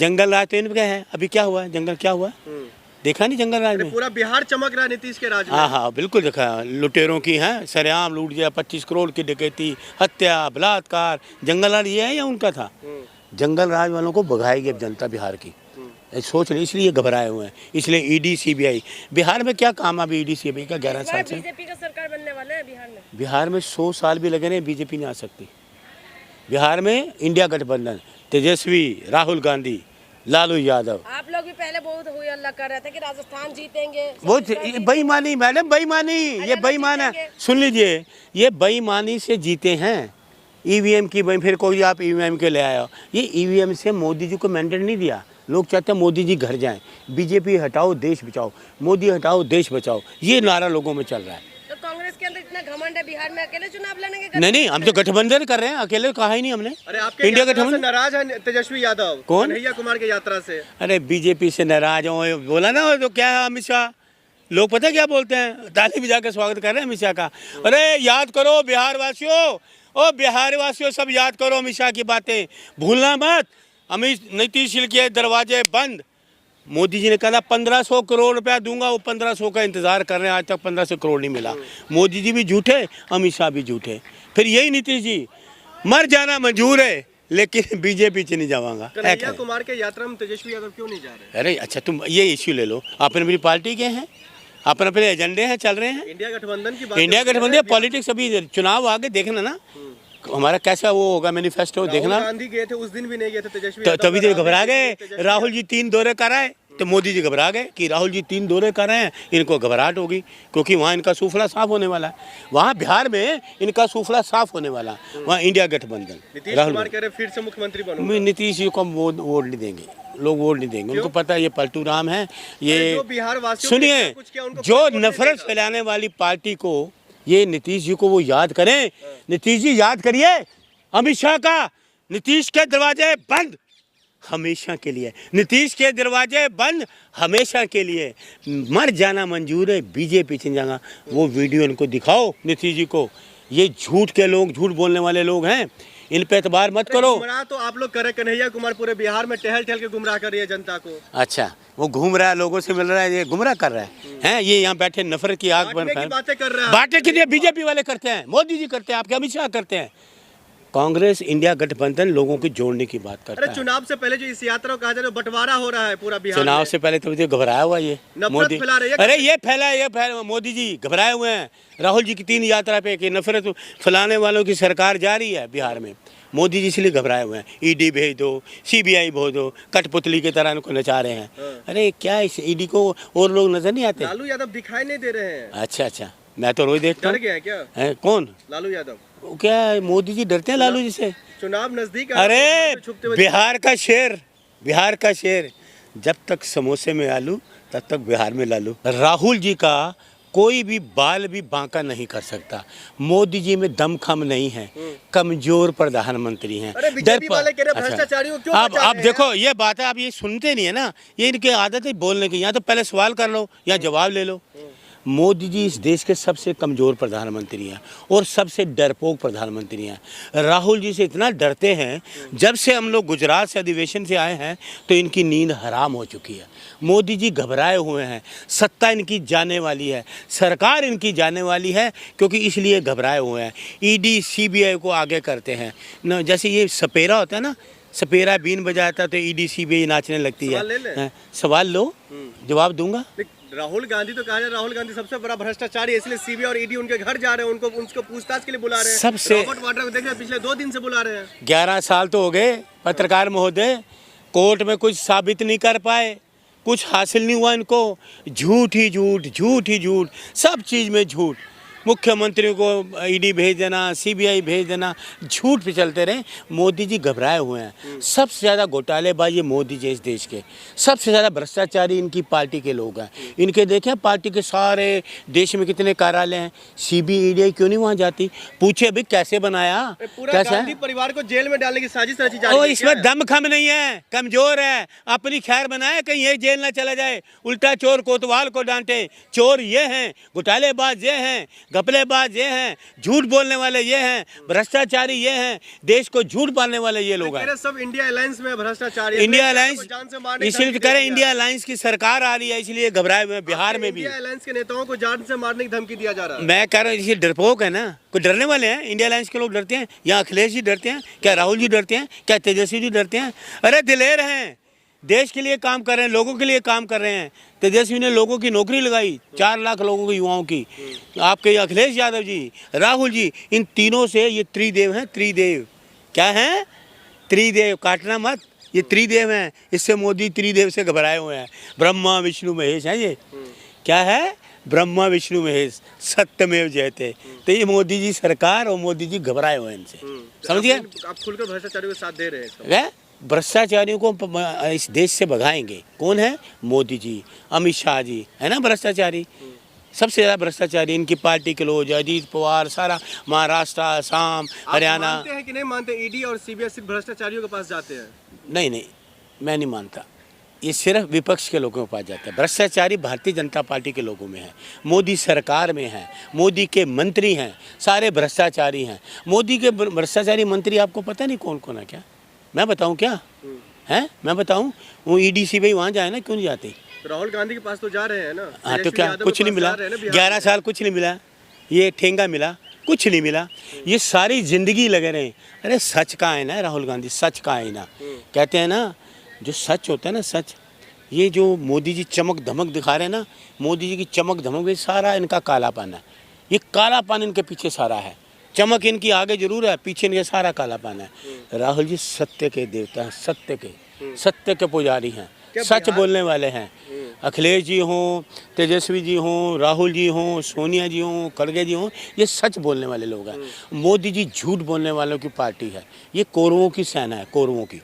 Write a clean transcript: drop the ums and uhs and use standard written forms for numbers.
जंगल राज तो इनके है। अभी क्या हुआ जंगल, क्या हुआ देखा नहीं जंगल राज में? पूरा बिहार चमक रहा है नीतीश के राज में। हाँ हाँ बिल्कुल देखा। लुटेरों की है सरेआम लूट गया, 25 करोड़ की डकैती, हत्या, बलात्कार। जंगल राज ये है या उनका था? जंगल राज वालों को भगाएगी अब जनता बिहार की, सोच रही, इसलिए घबराए हुए हैं। इसलिए ईडी सीबीआई बिहार में क्या काम? अभी ईडी सीबीआई का 11 साल से बीजेपी का सरकार बनने वाला है बिहार में। बिहार में 100 साल भी लगे नहीं, बीजेपी नहीं आ सकती। बिहार में इंडिया गठबंधन, तेजस्वी, राहुल गांधी, लालू यादव। आप लोग भी पहले बहुत हुई अल्लाह कर रहे थे कि राजस्थान जीतेंगे। वो बेईमानी मैडम, बेईमानी, ये बेईमान है। सुन लीजिए, ये बेईमानी से जीते हैं। ईवीएम की फिर कोई आप ईवीएम के ले आया, ये ईवीएम से मोदी जी को मैंडेट नहीं दिया। लोग चाहते हैं मोदी जी घर जाएं, बीजेपी हटाओ देश बचाओ, मोदी हटाओ देश बचाओ, ये नारा लोगों में चल रहा है। तो कांग्रेस के अंदर इतना घमंड है, बिहार में अकेले चुनाव लड़ने के? नहीं, हम तो गठबंधन कर रहे हैं, अकेले कहा ही नहीं हमने। अरे आपके इंडिया यात्रा से गठबंधन नाराज है तेजस्वी यादव? कौन? कन्हैया कुमार की यात्रा से। अरे बीजेपी से नाराज हो, बोला ना तो क्या है अमित शाह, लोग पता क्या बोलते हैं, ताली बजा के स्वागत कर रहे हैं अमित शाह का। अरे याद करो बिहार वासियों, ओ बिहार वासियों सब याद करो अमित शाह की बातें, भूलना मत। नीतीश के दरवाजे बंद। मोदी जी ने कहा 1500 करोड़ रुपया दूंगा, वो 1500 का इंतजार कर रहे हैं, आज तक 1500 करोड़ नहीं मिला। मोदी जी भी झूठे, अमित शाह भी झूठे। फिर यही नीतीश जी, मर जाना मंजूर है लेकिन बीजेपी से नहीं जाऊंगा। कन्हैया कुमार के यात्रा में तेजस्वी यादव क्यों नहीं जा रहे? अरे अच्छा, तुम ये इश्यू ले लो, अपने अपनी पार्टी के हैं, अपने अपने एजेंडे हैं, चल रहे हैं। इंडिया गठबंधन की बात, इंडिया गठबंधन पॉलिटिक्स, अभी चुनाव आगे देखना ना हमारा कैसा वो होगा मैनिफेस्टो देखना। गांधी गए थे उस दिन भी नहीं गए थे तेजस्वी तभी तो घबरा गए। राहुल जी 3 दौरे कराए तो मोदी जी घबरा गए कि राहुल जी 3 दौरे कर रहे हैं, इनको घबराहट होगी, क्योंकि वहाँ इनका सूफला साफ होने वाला है। वहाँ बिहार में इनका सूफला साफ होने वाला है, वहाँ इंडिया गठबंधन। नीतीश कुमार कह रहे फिर से मुख्यमंत्री बनूंगा। नीतीश जी को वोट नहीं देंगे लोग, वोट नहीं देंगे, उनको पता है ये पलटू राम है। ये बिहार वासियों सुनिए, जो नफरत फैलाने वाली पार्टी को, ये नीतीश जी को वो याद करें। नीतीश जी याद करिए अमित शाह का, नीतीश के दरवाजे बंद हमेशा के लिए, नीतीश के दरवाजे बंद हमेशा के लिए, मर जाना मंजूर है, बीजेपी से जाना। वो वीडियो इनको दिखाओ नीतीश जी को। ये झूठ के लोग, झूठ बोलने वाले लोग हैं, इन पे एतबार मत करो। गुमराह तो आप लोग कर रहे, कन्हैया कुमार पूरे बिहार में टहल टहल के गुमराह कर रही है जनता को। अच्छा, वो घूम रहा है, लोगों से मिल रहा है, ये गुमराह कर रहा है। ये यहाँ बैठे नफरत की आग बन बातें कर रहा है। बातें कितने बीजेपी वाले करते हैं, मोदी जी करते हैं, आपके अमित शाह करते हैं। कांग्रेस इंडिया गठबंधन लोगों को जोड़ने की बात करता है। चुनाव से पहले जो इस यात्रा को कहा जा रहा है, बंटवारा हो रहा है पूरा बिहार में। चुनाव से पहले तो घबराया हुआ ये मोदी, फैला रही है। अरे ये फैला मोदी जी घबराए हुए हैं। राहुल जी की 3 यात्रा पे कि नफरत फैलाने वालों की सरकार जारी है बिहार में, मोदी जी इसलिए घबराए हुए हैं। ईडी भेज दो, सीबीआई भेज दो, कठपुतली की तरह इनको नचा रहे हैं। अरे क्या इस ईडी को और लोग नजर नहीं आते? लालू यादव दिखाई नहीं दे रहे हैं। अच्छा, मैं तो रोज देखता हूँ। डर गया क्या? कौन? लालू यादव। क्या मोदी जी डरते हैं लालू जी से? चुनाव नजदीक, अरे बिहार का शेर, जब तक समोसे में आलू तब तक बिहार में लालू। राहुल जी का कोई भी बाल भी बांका नहीं कर सकता। मोदी जी में दमखम नहीं है, कमजोर प्रधानमंत्री हैं। अब देखो ये बात है, आप ये सुनते नहीं है ना, ये इनकी आदत है बोलने की। यहाँ तो पहले सवाल कर लो या जवाब ले लो। मोदी जी इस देश के सबसे कमज़ोर प्रधानमंत्री हैं और सबसे डरपोक प्रधानमंत्री हैं। राहुल जी से इतना डरते हैं, जब से हम लोग गुजरात से अधिवेशन से आए हैं तो इनकी नींद हराम हो चुकी है। मोदी जी घबराए हुए हैं, सत्ता इनकी जाने वाली है, सरकार इनकी जाने वाली है, क्योंकि इसलिए घबराए हुए हैं। ईडी सीबीआई को आगे करते हैं न, जैसे ये सपेरा होता है ना, सपेरा बीन बजाता तो ईडी सीबीआई नाचने लगती है। सवाल लो, जवाब दूंगा। राहुल गांधी तो कहा जाए, राहुल गांधी सबसे बड़ा भ्रष्टाचारी है, इसलिए सीबीआई और ईडी उनके घर जा रहे हैं, उनको पूछताछ के लिए बुला रहे हैं। सबसे रॉबर्ट वाड्रा को देखिए पिछले 2 दिन से बुला रहे हैं। 11 साल तो हो गए पत्रकार महोदय, कोर्ट में कुछ साबित नहीं कर पाए, कुछ हासिल नहीं हुआ इनको। झूठ ही झूठ, सब चीज़ में झूठ। मुख्यमंत्री को ईडी भेज देना, सीबीआई भेज देना, झूठ पे चलते रहे। मोदी जी घबराए हुए हैं। सबसे ज़्यादा घोटालेबाज ये मोदी जी इस देश के, सबसे ज़्यादा भ्रष्टाचारी इनकी पार्टी के लोग हैं। इनके देखें पार्टी के सारे देश में कितने कार्यालय हैं, सीबीआई क्यों नहीं वहाँ जाती? पूछे अभी कैसे बनाया, पूरा गांधी परिवार को जेल में डालने की साजिश रची जा रही है। इसमें दमखम नहीं है, कमजोर है, अपनी खैर बनाए, कहीं ये जेल ना चला जाए। उल्टा चोर कोतवाल को डांटे। चोर ये हैं, घोटालेबाज ये हैं, घपलेबाज ये हैं, झूठ बोलने वाले ये हैं, भ्रष्टाचारी ये हैं, देश को झूठ बोलने वाले ये लोग हैं। सब इंडिया अलायंस में भ्रष्टाचारी है। इंडिया अलायंस जान से मारने की इसलिए धमकी तो कह रहे दिया इंडिया अलायंस की सरकार आ रही है, इसलिए घबराए हुए हैं बिहार में भी। इंडिया अलायंस के नेताओं को जान से मारने की धमकी दिया जा रहा है। मैं कह रहा हूँ इसे डरपोक है ना, कोई डरने वाले हैं? इंडिया अलायंस के लोग डरते हैं? या अखिलेश जी डरते हैं? क्या राहुल जी डरते हैं? क्या तेजस्वी जी डरते हैं? अरे दिलेर हैं, देश के लिए काम कर रहे हैं, लोगों के लिए काम कर रहे हैं। तेजस्वी ने लोगों की नौकरी लगाई, 4 लाख लोगों की, युवाओं की। आपके अखिलेश यादव जी, राहुल जी, इन तीनों से ये त्रिदेव हैं। त्रिदेव क्या हैं? त्रिदेव, काटना मत, ये त्रिदेव हैं। इससे मोदी त्रिदेव से घबराए हुए हैं। ब्रह्मा विष्णु महेश है ये। क्या है? ब्रह्मा विष्णु महेश, सत्यमेव जयते। तो ये मोदी जी सरकार और मोदी जी घबराए हुए हैं इनसे, समझिए। आप खुलकर भ्रष्टाचारियों का साथ दे रहे हैं। है भ्रष्टाचारियों को इस देश से भगाएंगे। कौन है? मोदी जी, अमित शाह जी, है ना भ्रष्टाचारी। सबसे ज़्यादा भ्रष्टाचारी इनकी पार्टी के लोग, अजीत पवार, सारा महाराष्ट्र, असम, हरियाणा। मानते हैं कि नहीं मानते? ईडी और सीबीआई सिर्फ भ्रष्टाचारियों के पास जाते हैं? नहीं, मैं नहीं मानता। ये सिर्फ विपक्ष के लोगों के पास जाता है। भ्रष्टाचारी भारतीय जनता पार्टी के लोगों में है, मोदी सरकार में है, मोदी के मंत्री हैं, सारे भ्रष्टाचारी हैं। मोदी के भ्रष्टाचारी मंत्री आपको पता नहीं कौन कौन है? क्या मैं बताऊं? क्या है? मैं बताऊं? वो ईडी सीबीआई वहाँ जाए ना, क्यों नहीं जाते? राहुल गांधी के पास तो जा रहे हैं ना। हाँ, तो क्या कुछ नहीं मिला? 11 साल कुछ नहीं मिला। ये ठेंगा मिला, कुछ नहीं मिला। ये सारी जिंदगी लगे रहे। अरे सच का है ना राहुल गांधी, सच का है ना। कहते हैं ना, जो सच होता है ना, सच। ये जो मोदी जी चमक धमक दिखा रहे हैं ना, मोदी जी की चमक धमक में सारा इनका कालापन है। ये कालापन इनके पीछे सारा है। चमक इनकी आगे जरूर है, पीछे इनके सारा कालापन है। राहुल जी सत्य के देवता हैं, सत्य के पुजारी हैं, सच बोलने वाले हैं। अखिलेश जी हों, तेजस्वी जी हों, राहुल जी हों, सोनिया जी हों, खड़गे जी हों, ये सच बोलने वाले लोग हैं। मोदी जी झूठ बोलने वालों की पार्टी है। ये कौरवों की सेना है, कौरवों की।